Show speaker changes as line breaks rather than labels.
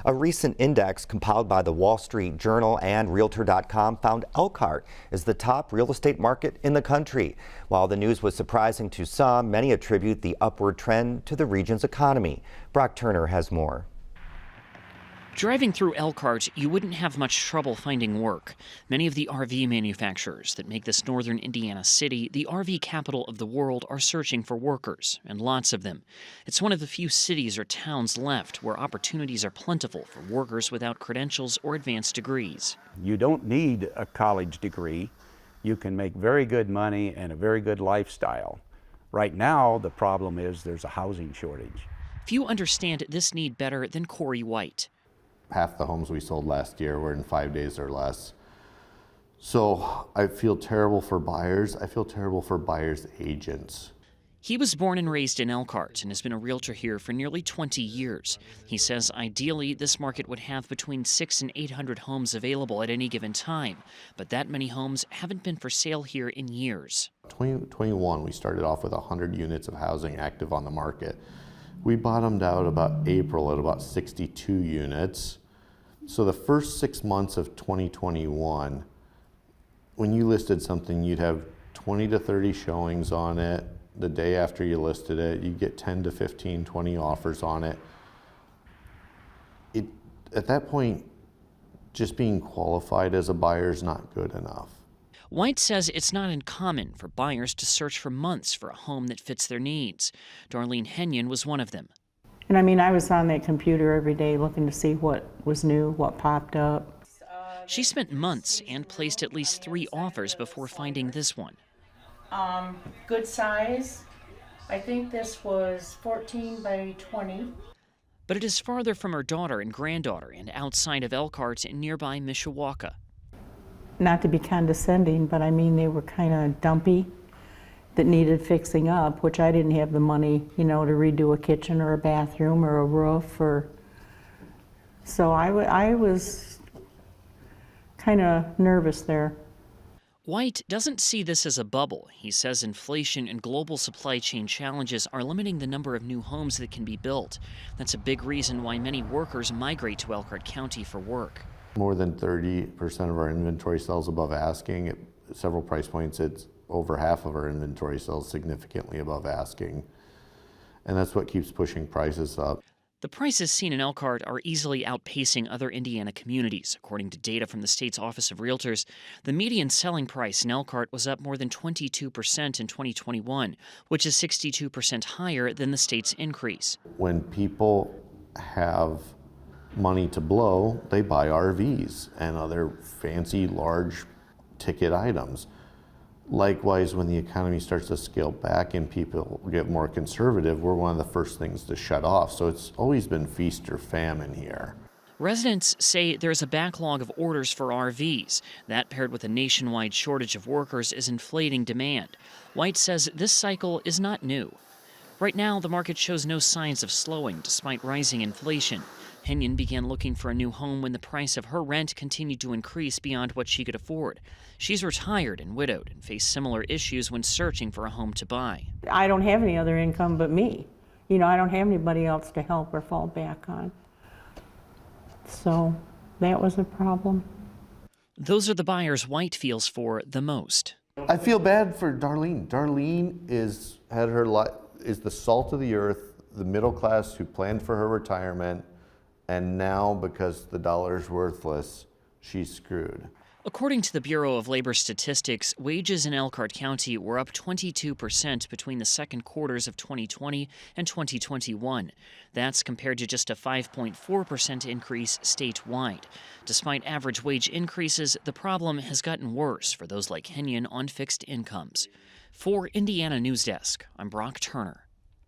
A recent index compiled by the Wall Street Journal and Realtor.com found Elkhart is the top real estate market in the country. While the news was surprising to some, many attribute the upward trend to the region's economy. Brock Turner has more.
Driving through Elkhart, you wouldn't have much trouble finding work. Many of the RV manufacturers that make this northern Indiana city the RV capital of the world are searching for workers, and lots of them. It's one of the few cities or towns left where opportunities are plentiful for workers without credentials or advanced degrees.
You don't need a college degree. You can make very good money and a very good lifestyle. Right now, the problem is there's a housing shortage.
Few understand this need better than Corey White.
Half the homes we sold last year were in 5 days or less. So I feel terrible for buyers. I feel terrible for buyers' agents.
He was born and raised in Elkhart and has been a realtor here for nearly 20 years. He says ideally this market would have between 600 and 800 homes available at any given time, but that many homes haven't been for sale here in years.
2021, we started off with 100 units of housing active on the market. We bottomed out about April at about 62 units. So the first 6 months of 2021, when you listed something, you'd have 20 to 30 showings on it. The day after you listed it, you'd get 10 to 15, 20 offers on it. At that point, just being qualified as a buyer is not good enough.
White says it's not uncommon for buyers to search for months for a home that fits their needs. Darlene Henyon was one of them.
And I mean, I was on that computer every day looking to see what was new, what popped up.
She spent months and placed at least 3 offers before finding this one.
Good size. I think this was 14 by 20.
But it is farther from her daughter and granddaughter and outside of Elkhart in nearby Mishawaka.
Not to be condescending, but I mean, they were kind of dumpy, that needed fixing up, which I didn't have the money, to redo a kitchen or a bathroom or a roof, so I was kind of nervous there.
White doesn't see this as a bubble. He says inflation and global supply chain challenges are limiting the number of new homes that can be built. That's a big reason why many workers migrate to Elkhart County for work.
More than 30% of our inventory sells above asking. At several price points, it's over half of our inventory sells significantly above asking. And that's what keeps pushing prices up.
The prices seen in Elkhart are easily outpacing other Indiana communities. According to data from the state's Office of Realtors, the median selling price in Elkhart was up more than 22% in 2021, which is 62% higher than the state's increase.
When people have money to blow, they buy RVs and other fancy, large ticket items. Likewise, when the economy starts to scale back and people get more conservative, we're one of the first things to shut off. So it's always been feast or famine here.
Residents say there's a backlog of orders for RVs. That, paired with a nationwide shortage of workers, is inflating demand. White says this cycle is not new. Right now, the market shows no signs of slowing despite rising inflation. Henyon began looking for a new home when the price of her rent continued to increase beyond what she could afford. She's retired and widowed and faced similar issues when searching for a home to buy.
I don't have any other income but me. I don't have anybody else to help or fall back on. So that was a problem.
Those are the buyers White feels for the most.
I feel bad for Darlene. Darlene is the salt of the earth, the middle class who planned for her retirement. And now, because the dollar's worthless, she's screwed.
According to the Bureau of Labor Statistics, wages in Elkhart County were up 22% between the second quarters of 2020 and 2021. That's compared to just a 5.4% increase statewide. Despite average wage increases, the problem has gotten worse for those like Henyon on fixed incomes. For Indiana News Desk, I'm Brock Turner.